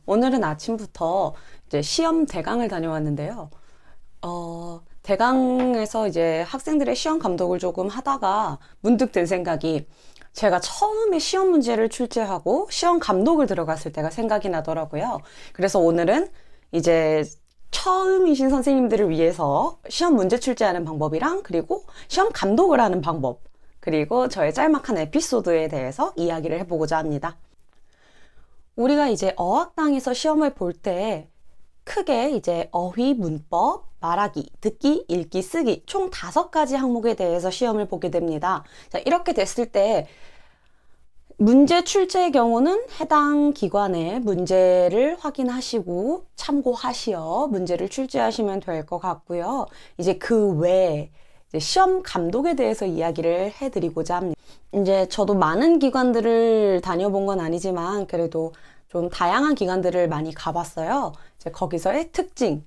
오늘은 아침부터 이제 시험 대강을 다녀왔는데요. 대강에서 이제 학생들의 시험 감독을 조금 하다가 문득 든 생각이 제가 처음에 시험 문제를 출제하고 시험 감독을 들어갔을 때가 생각이 나더라고요. 그래서 오늘은 이제 처음이신 선생님들을 위해서 시험 문제 출제하는 방법이랑 그리고 시험 감독을 하는 방법 그리고 저의 짤막한 에피소드에 대해서 이야기를 해보고자 합니다. 우리가 이제 어학당에서 시험을 볼 때 크게 이제 어휘, 문법, 말하기, 듣기, 읽기, 쓰기 총 5가지 항목에 대해서 시험을 보게 됩니다. 자, 이렇게 됐을 때 문제 출제의 경우는 해당 기관의 문제를 확인하시고 참고하시어 문제를 출제하시면 될 것 같고요. 이제 그 외에 이제 시험 감독에 대해서 이야기를 해드리고자 합니다. 이제 저도 많은 기관들을 다녀본 건 아니지만 그래도 좀 다양한 기관들을 많이 가봤어요. 이제 거기서의 특징.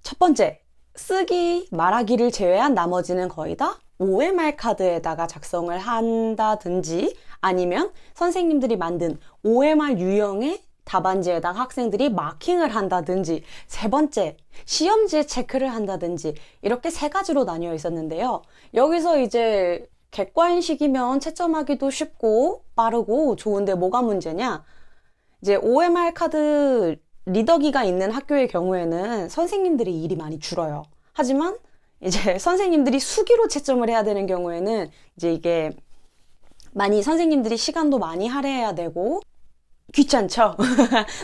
첫 번째, 쓰기, 말하기를 제외한 나머지는 거의 다 OMR 카드에다가 작성을 한다든지 아니면 선생님들이 만든 OMR 유형의 답안지에다가 학생들이 마킹을 한다든지 세 번째, 시험지에 체크를 한다든지 이렇게 3가지로 나뉘어 있었는데요. 여기서 이제 객관식이면 채점하기도 쉽고 빠르고 좋은데 뭐가 문제냐? 이제 OMR 카드 리더기가 있는 학교의 경우에는 선생님들의 일이 많이 줄어요. 하지만 이제 선생님들이 수기로 채점을 해야 되는 경우에는 이제 이게 많이 선생님들이 시간도 많이 할애해야 되고 귀찮죠?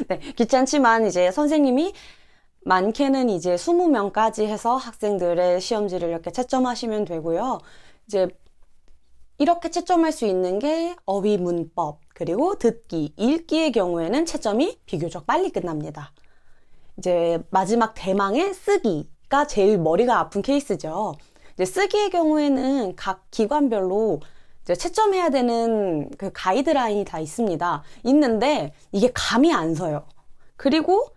네, 귀찮지만 이제 선생님이 많게는 이제 20명까지 해서 학생들의 시험지를 이렇게 채점하시면 되고요. 이제 이렇게 채점할 수 있는 게 어휘, 문법, 그리고 듣기, 읽기의 경우에는 채점이 비교적 빨리 끝납니다. 이제 마지막 대망의 쓰기가 제일 머리가 아픈 케이스죠. 이제 쓰기의 경우에는 각 기관별로 이제 채점해야 되는 그 가이드라인이 다 있습니다. 있는데 이게 감이 안 서요. 그리고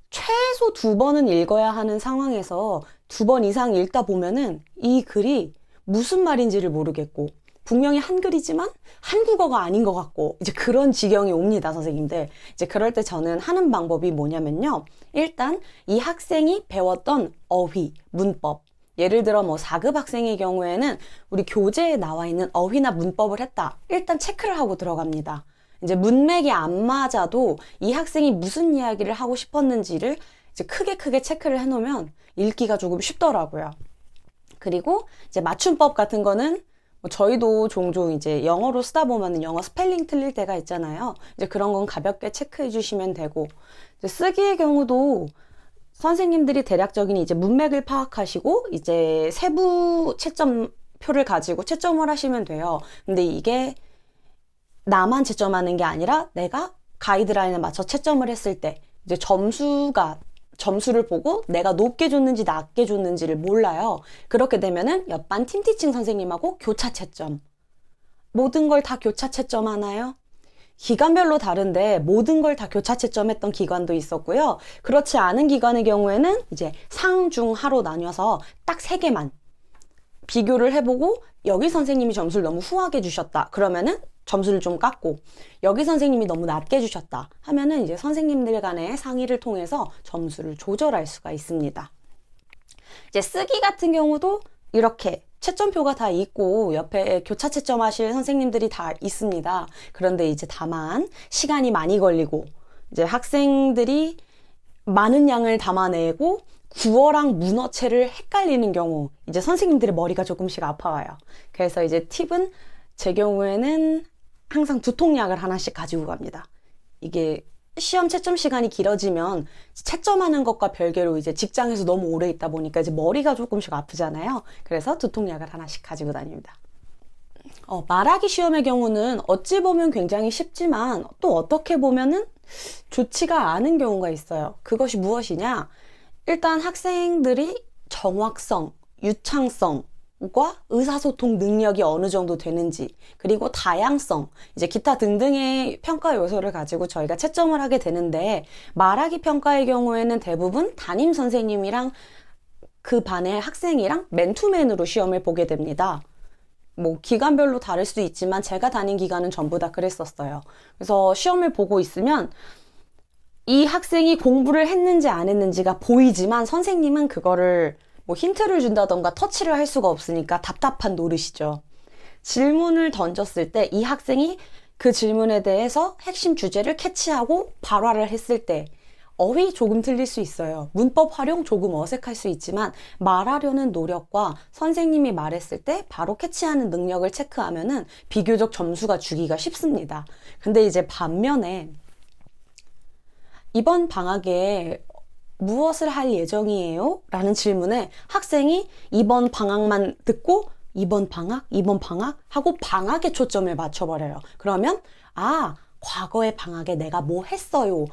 최소 2번은 읽어야 하는 상황에서 2번 이상 읽다 보면은 이 글이 무슨 말인지를 모르겠고 분명히 한글이지만 한국어가 아닌 것 같고 이제 그런 지경이 옵니다, 선생님들. 이제 그럴 때 저는 하는 방법이 뭐냐면요. 일단 이 학생이 배웠던 어휘, 문법 예를 들어 뭐 4급 학생의 경우에는 우리 교재에 나와 있는 어휘나 문법을 했다. 일단 체크를 하고 들어갑니다. 이제 문맥이 안 맞아도 이 학생이 무슨 이야기를 하고 싶었는지를 이제 크게 체크를 해놓으면 읽기가 조금 쉽더라고요. 그리고 이제 맞춤법 같은 거는 뭐 저희도 종종 이제 영어로 쓰다 보면 영어 스펠링 틀릴 때가 있잖아요. 이제 그런 건 가볍게 체크해 주시면 되고, 이제 쓰기의 경우도 선생님들이 대략적인 이제 문맥을 파악하시고, 이제 세부 채점표를 가지고 채점을 하시면 돼요. 근데 이게 나만 채점하는 게 아니라 내가 가이드라인에 맞춰 채점을 했을 때, 이제 점수를 보고 내가 높게 줬는지 낮게 줬는지를 몰라요. 그렇게 되면은 옆반 팀티칭 선생님하고 교차 채점. 모든 걸 다 교차 채점하나요? 기관별로 다른데 모든 걸 다 교차 채점했던 기관도 있었고요. 그렇지 않은 기관의 경우에는 이제 상, 중, 하로 나뉘어서 딱 3개만 비교를 해보고 여기 선생님이 점수를 너무 후하게 주셨다. 그러면은 점수를 좀 깎고 여기 선생님이 너무 낮게 주셨다 하면은 이제 선생님들 간의 상의를 통해서 점수를 조절할 수가 있습니다. 이제 쓰기 같은 경우도 이렇게 채점표가 다 있고 옆에 교차 채점하실 선생님들이 다 있습니다. 그런데 이제 다만 시간이 많이 걸리고 이제 학생들이 많은 양을 담아내고 구어랑 문어체를 헷갈리는 경우 이제 선생님들의 머리가 조금씩 아파와요. 그래서 이제 팁은 제 경우에는 항상 두통약을 하나씩 가지고 갑니다. 이게 시험 채점 시간이 길어지면 채점하는 것과 별개로 이제 직장에서 너무 오래 있다 보니까 이제 머리가 조금씩 아프잖아요. 그래서 두통약을 하나씩 가지고 다닙니다. 말하기 시험의 경우는 어찌 보면 굉장히 쉽지만 또 어떻게 보면은 좋지가 않은 경우가 있어요. 그것이 무엇이냐? 일단 학생들이 정확성, 유창성, 과 의사소통 능력이 어느 정도 되는지 그리고 다양성 이제 기타 등등의 평가 요소를 가지고 저희가 채점을 하게 되는데 말하기 평가의 경우에는 대부분 담임 선생님이랑 그 반의 학생이랑 맨투맨으로 시험을 보게 됩니다. 뭐 기간별로 다를 수도 있지만 제가 다닌 기간은 전부 다 그랬었어요. 그래서 시험을 보고 있으면 이 학생이 공부를 했는지 안 했는지가 보이지만 선생님은 그거를 뭐 힌트를 준다던가 터치를 할 수가 없으니까 답답한 노릇이죠. 질문을 던졌을 때 이 학생이 그 질문에 대해서 핵심 주제를 캐치하고 발화를 했을 때 어휘 조금 틀릴 수 있어요. 문법 활용 조금 어색할 수 있지만 말하려는 노력과 선생님이 말했을 때 바로 캐치하는 능력을 체크하면은 비교적 점수가 주기가 쉽습니다. 근데 이제 반면에 이번 방학에 무엇을 할 예정이에요? 라는 질문에 학생이 이번 방학만 듣고 이번 방학? 이번 방학? 하고 방학에 초점을 맞춰버려요. 그러면 과거의 방학에 내가 뭐 했어요?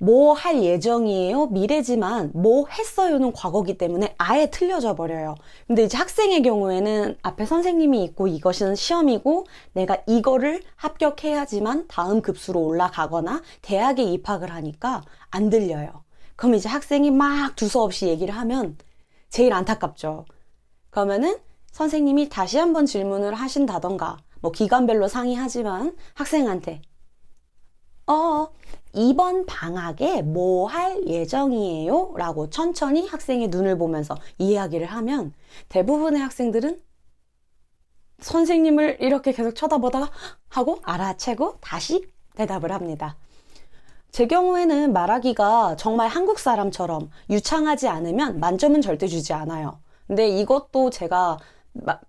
뭐 할 예정이에요? 미래지만 뭐 했어요는 과거기 때문에 아예 틀려져 버려요. 근데 이제 학생의 경우에는 앞에 선생님이 있고 이것은 시험이고 내가 이거를 합격해야지만 다음 급수로 올라가거나 대학에 입학을 하니까 안 들려요. 그럼 이제 학생이 막 두서없이 얘기를 하면 제일 안타깝죠. 그러면은 선생님이 다시 한번 질문을 하신다던가 뭐 기간별로 상이하지만 학생한테 이번 방학에 뭐 할 예정이에요? 라고 천천히 학생의 눈을 보면서 이야기를 하면 대부분의 학생들은 선생님을 이렇게 계속 쳐다보다가 하고 알아채고 다시 대답을 합니다. 제 경우에는 말하기가 정말 한국 사람처럼 유창하지 않으면 만점은 절대 주지 않아요. 근데 이것도 제가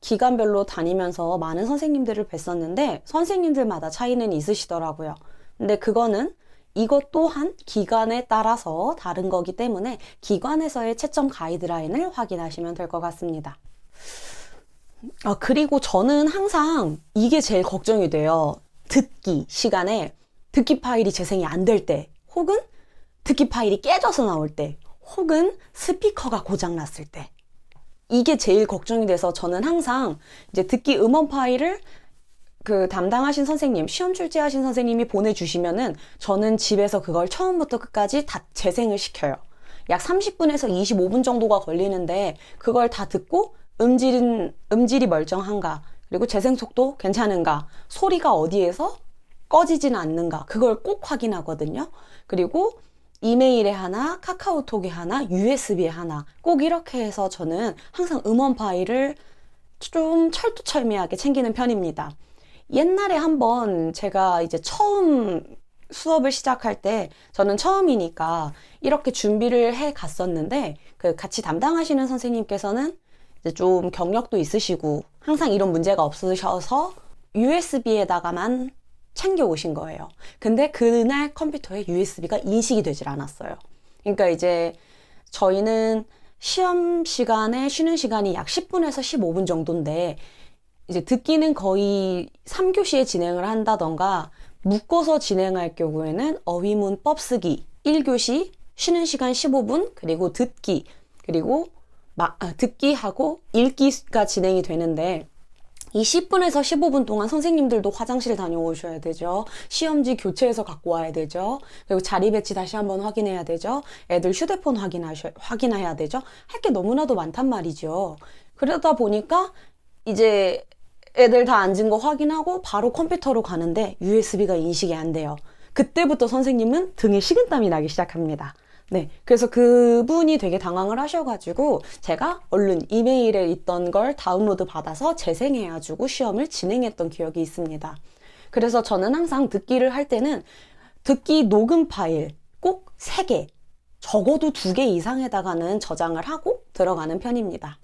기간별로 다니면서 많은 선생님들을 뵀었는데 선생님들마다 차이는 있으시더라고요. 근데 그거는 이것 또한 기관에 따라서 다른 거기 때문에 기관에서의 채점 가이드라인을 확인하시면 될 것 같습니다. 그리고 저는 항상 이게 제일 걱정이 돼요. 듣기 시간에 듣기 파일이 재생이 안 될 때, 혹은 듣기 파일이 깨져서 나올 때, 혹은 스피커가 고장났을 때. 이게 제일 걱정이 돼서 저는 항상 이제 듣기 음원 파일을 그 담당하신 선생님, 시험 출제하신 선생님이 보내주시면은 저는 집에서 그걸 처음부터 끝까지 다 재생을 시켜요. 약 30분에서 25분 정도가 걸리는데 그걸 다 듣고 음질이 멀쩡한가, 그리고 재생 속도 괜찮은가, 소리가 어디에서 꺼지진 않는가, 그걸 꼭 확인하거든요. 그리고 이메일에 하나, 카카오톡에 하나, USB에 하나, 꼭 이렇게 해서 저는 항상 음원 파일을 좀 철두철미하게 챙기는 편입니다. 옛날에 한번 제가 이제 처음 수업을 시작할 때 저는 처음이니까 이렇게 준비를 해 갔었는데 그 같이 담당하시는 선생님께서는 이제 좀 경력도 있으시고 항상 이런 문제가 없으셔서 USB에다가만 챙겨 오신 거예요. 근데 그날 컴퓨터에 USB가 인식이 되질 않았어요. 그러니까 이제 저희는 시험 시간에 쉬는 시간이 약 10분에서 15분 정도인데 이제 듣기는 거의 3교시에 진행을 한다던가 묶어서 진행할 경우에는 어휘문법 쓰기 1교시 쉬는 시간 15분 그리고 듣기 그리고 듣기하고 읽기가 진행이 되는데 이 10분에서 15분 동안 선생님들도 화장실 다녀오셔야 되죠. 시험지 교체해서 갖고 와야 되죠. 그리고 자리 배치 다시 한번 확인해야 되죠. 애들 휴대폰 확인해야 되죠. 할 게 너무나도 많단 말이죠. 그러다 보니까 이제 애들 다 앉은 거 확인하고 바로 컴퓨터로 가는데 USB가 인식이 안 돼요. 그때부터 선생님은 등에 식은땀이 나기 시작합니다. 네, 그래서 그분이 되게 당황을 하셔가지고 제가 얼른 이메일에 있던 걸 다운로드 받아서 재생해가지고 시험을 진행했던 기억이 있습니다. 그래서 저는 항상 듣기를 할 때는 듣기 녹음 파일 꼭 3개, 적어도 2개 이상에다가는 저장을 하고 들어가는 편입니다.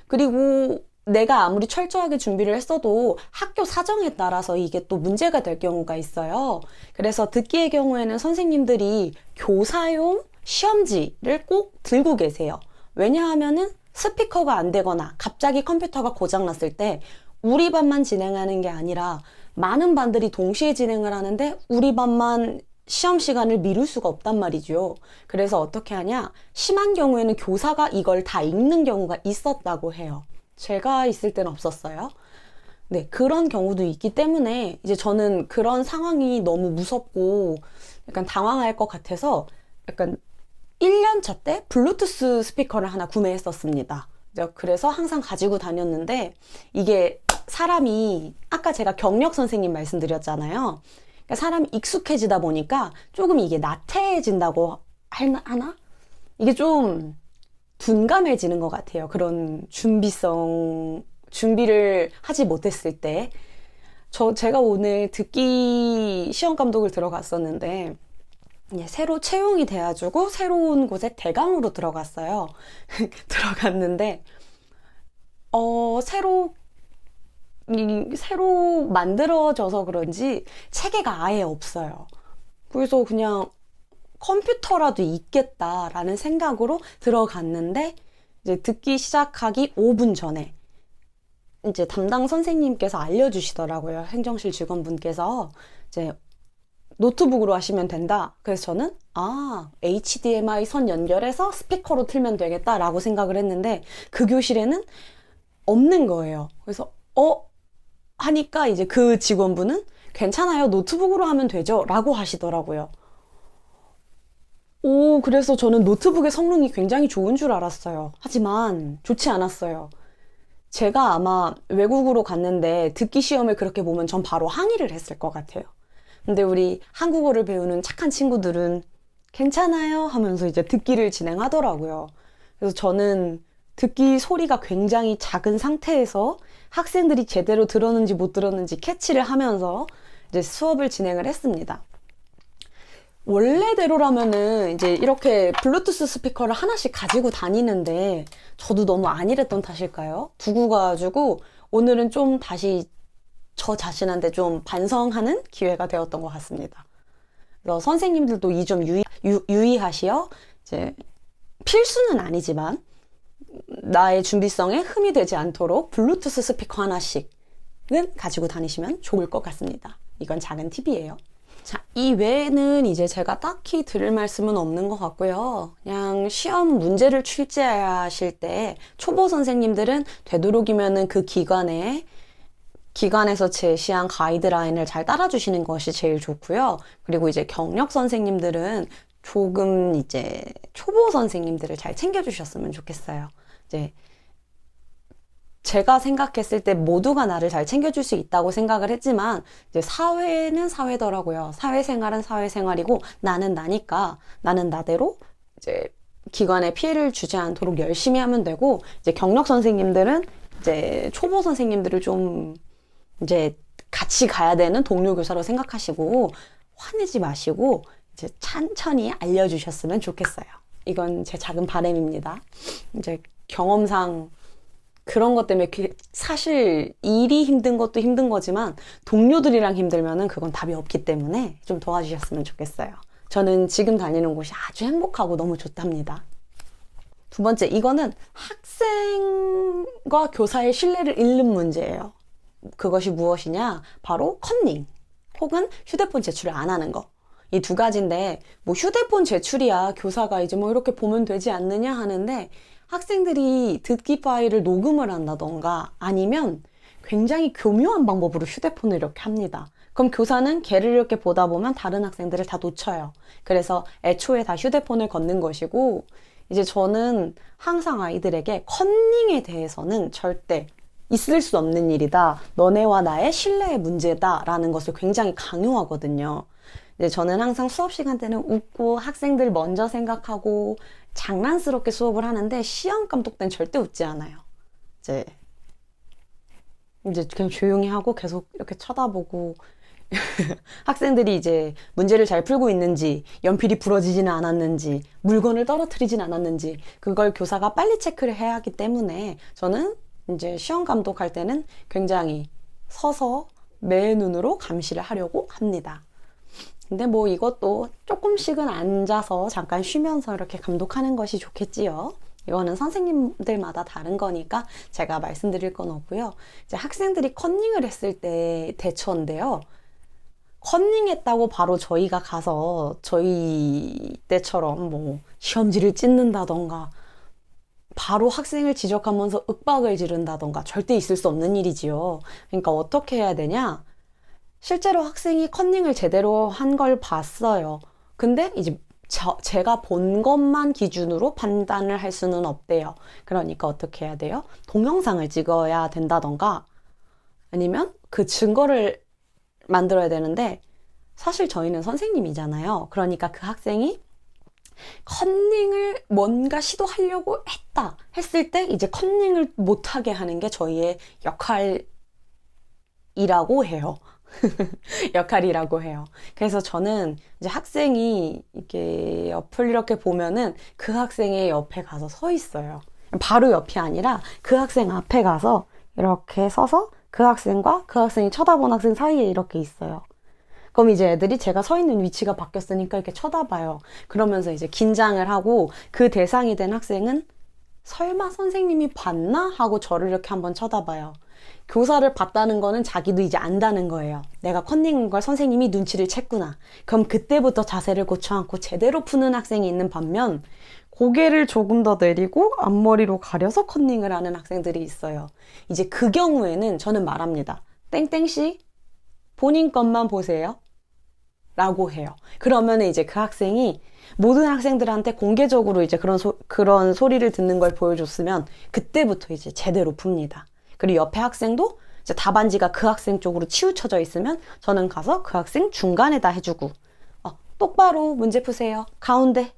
그리고 내가 아무리 철저하게 준비를 했어도 학교 사정에 따라서 이게 또 문제가 될 경우가 있어요. 그래서 듣기의 경우에는 선생님들이 교사용 시험지를 꼭 들고 계세요. 왜냐하면은 스피커가 안 되거나 갑자기 컴퓨터가 고장났을 때 우리 반만 진행하는 게 아니라 많은 반들이 동시에 진행을 하는데 우리 반만 시험 시간을 미룰 수가 없단 말이죠. 그래서 어떻게 하냐? 심한 경우에는 교사가 이걸 다 읽는 경우가 있었다고 해요. 제가 있을 때는 없었어요. 네, 그런 경우도 있기 때문에 이제 저는 그런 상황이 너무 무섭고 약간 당황할 것 같아서 약간 1년차 때 블루투스 스피커를 하나 구매했었습니다. 그래서 항상 가지고 다녔는데 이게 사람이 아까 제가 경력 선생님 말씀드렸잖아요. 그러니까 사람이 익숙해지다 보니까 조금 이게 나태해진다고 하나? 이게 좀 둔감해지는 것 같아요. 그런 준비를 하지 못했을 때. 제가 오늘 듣기 시험 감독을 들어갔었는데, 새로 채용이 돼가지고 새로운 곳에 대강으로 들어갔어요. 들어갔는데, 새로 만들어져서 그런지 체계가 아예 없어요. 그래서 그냥 컴퓨터라도 있겠다라는 생각으로 들어갔는데, 이제 듣기 시작하기 5분 전에 이제 담당 선생님께서 알려주시더라고요. 행정실 직원분께서 이제 노트북으로 하시면 된다. 그래서 저는 HDMI 선 연결해서 스피커로 틀면 되겠다라고 생각을 했는데 그 교실에는 없는 거예요. 그래서 하니까 이제 그 직원분은 괜찮아요. 노트북으로 하면 되죠. 라고 하시더라고요. 그래서 저는 노트북의 성능이 굉장히 좋은 줄 알았어요. 하지만 좋지 않았어요. 제가 아마 외국으로 갔는데 듣기 시험을 그렇게 보면 전 바로 항의를 했을 것 같아요. 근데 우리 한국어를 배우는 착한 친구들은 괜찮아요 하면서 이제 듣기를 진행하더라고요. 그래서 저는 듣기 소리가 굉장히 작은 상태에서 학생들이 제대로 들었는지 못 들었는지 캐치를 하면서 이제 수업을 진행을 했습니다. 원래대로라면은 이제 이렇게 블루투스 스피커를 하나씩 가지고 다니는데 저도 너무 안일했던 탓일까요? 두고 가지고 오늘은 좀 다시 저 자신한테 좀 반성하는 기회가 되었던 것 같습니다. 그래서 선생님들도 이 점 유의하시어 이제 필수는 아니지만 나의 준비성에 흠이 되지 않도록 블루투스 스피커 하나씩은 가지고 다니시면 좋을 것 같습니다. 이건 작은 팁이에요. 자, 이 외에는 이제 제가 딱히 드릴 말씀은 없는 것 같고요. 그냥 시험 문제를 출제하실 때 초보 선생님들은 되도록이면은 그 기관에서 제시한 가이드라인을 잘 따라주시는 것이 제일 좋고요. 그리고 이제 경력 선생님들은 조금 이제 초보 선생님들을 잘 챙겨주셨으면 좋겠어요. 이제 제가 생각했을 때 모두가 나를 잘 챙겨줄 수 있다고 생각을 했지만 이제 사회는 사회더라고요. 사회생활은 사회생활이고 나는 나니까 나는 나대로 이제 기관에 피해를 주지 않도록 열심히 하면 되고 이제 경력 선생님들은 이제 초보 선생님들을 좀 이제 같이 가야 되는 동료 교사로 생각하시고 화내지 마시고 이제 천천히 알려주셨으면 좋겠어요. 이건 제 작은 바람입니다. 이제 경험상 그런 것 때문에 사실 일이 힘든 것도 힘든 거지만 동료들이랑 힘들면은 그건 답이 없기 때문에 좀 도와주셨으면 좋겠어요. 저는 지금 다니는 곳이 아주 행복하고 너무 좋답니다. 두 번째, 이거는 학생과 교사의 신뢰를 잃는 문제예요. 그것이 무엇이냐? 바로 컨닝 혹은 휴대폰 제출을 안 하는 거. 이 두 가지인데 뭐 휴대폰 제출이야 교사가 이제 뭐 이렇게 보면 되지 않느냐 하는데 학생들이 듣기 파일을 녹음을 한다던가 아니면 굉장히 교묘한 방법으로 휴대폰을 이렇게 합니다. 그럼 교사는 걔를 이렇게 보다 보면 다른 학생들을 다 놓쳐요. 그래서 애초에 다 휴대폰을 걷는 것이고 이제 저는 항상 아이들에게 컨닝에 대해서는 절대 있을 수 없는 일이다. 너네와 나의 신뢰의 문제다. 라는 것을 굉장히 강요하거든요. 이제 저는 항상 수업 시간 때는 웃고 학생들 먼저 생각하고 장난스럽게 수업을 하는데 시험 감독 때는 절대 웃지 않아요. 이제 그냥 조용히 하고 계속 이렇게 쳐다보고 학생들이 이제 문제를 잘 풀고 있는지, 연필이 부러지지는 않았는지, 물건을 떨어뜨리진 않았는지 그걸 교사가 빨리 체크를 해야 하기 때문에 저는 이제 시험 감독할 때는 굉장히 서서 매 눈으로 감시를 하려고 합니다. 근데 뭐 이것도 조금씩은 앉아서 잠깐 쉬면서 이렇게 감독하는 것이 좋겠지요. 이거는 선생님들마다 다른 거니까 제가 말씀드릴 건 없고요. 이제 학생들이 컨닝을 했을 때 대처인데요. 컨닝했다고 바로 저희가 가서 저희 때처럼 뭐 시험지를 찢는다던가 바로 학생을 지적하면서 윽박을 지른다던가 절대 있을 수 없는 일이지요. 그러니까 어떻게 해야 되냐? 실제로 학생이 컨닝을 제대로 한 걸 봤어요. 근데 이제 제가 본 것만 기준으로 판단을 할 수는 없대요. 그러니까 어떻게 해야 돼요? 동영상을 찍어야 된다던가 아니면 그 증거를 만들어야 되는데 사실 저희는 선생님이잖아요. 그러니까 그 학생이 컨닝을 뭔가 시도하려고 했을 때 이제 컨닝을 못하게 하는 게 저희의 역할이라고 해요. 역할이라고 해요. 그래서 저는 이제 학생이 이렇게 옆을 이렇게 보면은 그 학생의 옆에 가서 서 있어요. 바로 옆이 아니라 그 학생 앞에 가서 이렇게 서서 그 학생과 그 학생이 쳐다본 학생 사이에 이렇게 있어요. 그럼 이제 애들이 제가 서 있는 위치가 바뀌었으니까 이렇게 쳐다봐요. 그러면서 이제 긴장을 하고 그 대상이 된 학생은 설마 선생님이 봤나? 하고 저를 이렇게 한번 쳐다봐요. 교사를 봤다는 거는 자기도 이제 안다는 거예요. 내가 컨닝한 걸 선생님이 눈치를 챘구나. 그럼 그때부터 자세를 고쳐 앉고 제대로 푸는 학생이 있는 반면 고개를 조금 더 내리고 앞머리로 가려서 컨닝을 하는 학생들이 있어요. 이제 그 경우에는 저는 말합니다. 땡땡씨, 본인 것만 보세요. 라고 해요. 그러면 이제 그 학생이 모든 학생들한테 공개적으로 이제 그런 소리를 듣는 걸 보여줬으면 그때부터 이제 제대로 풉니다. 그리고 옆에 학생도 이제 답안지가 그 학생 쪽으로 치우쳐져 있으면 저는 가서 그 학생 중간에다 해주고 똑바로 문제 푸세요. 가운데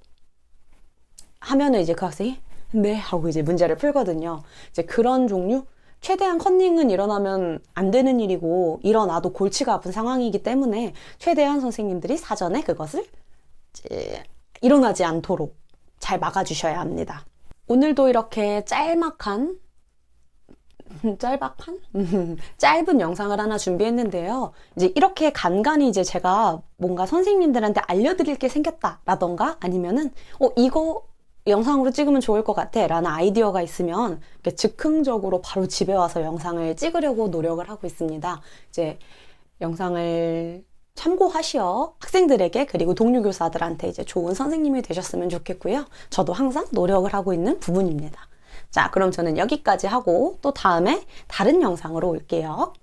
하면은 이제 그 학생이 네 하고 이제 문제를 풀거든요. 이제 그런 종류 최대한 컨닝은 일어나면 안 되는 일이고 일어나도 골치가 아픈 상황이기 때문에 최대한 선생님들이 사전에 그것을 이제 일어나지 않도록 잘 막아주셔야 합니다. 오늘도 이렇게 짧은 영상을 하나 준비했는데요. 이제 이렇게 간간히 이제 제가 뭔가 선생님들한테 알려드릴 게 생겼다라던가 아니면은 이거 영상으로 찍으면 좋을 것 같아 라는 아이디어가 있으면 즉흥적으로 바로 집에 와서 영상을 찍으려고 노력을 하고 있습니다. 이제 영상을 참고하시어 학생들에게 그리고 동료 교사들한테 이제 좋은 선생님이 되셨으면 좋겠고요. 저도 항상 노력을 하고 있는 부분입니다. 자, 그럼 저는 여기까지 하고 또 다음에 다른 영상으로 올게요.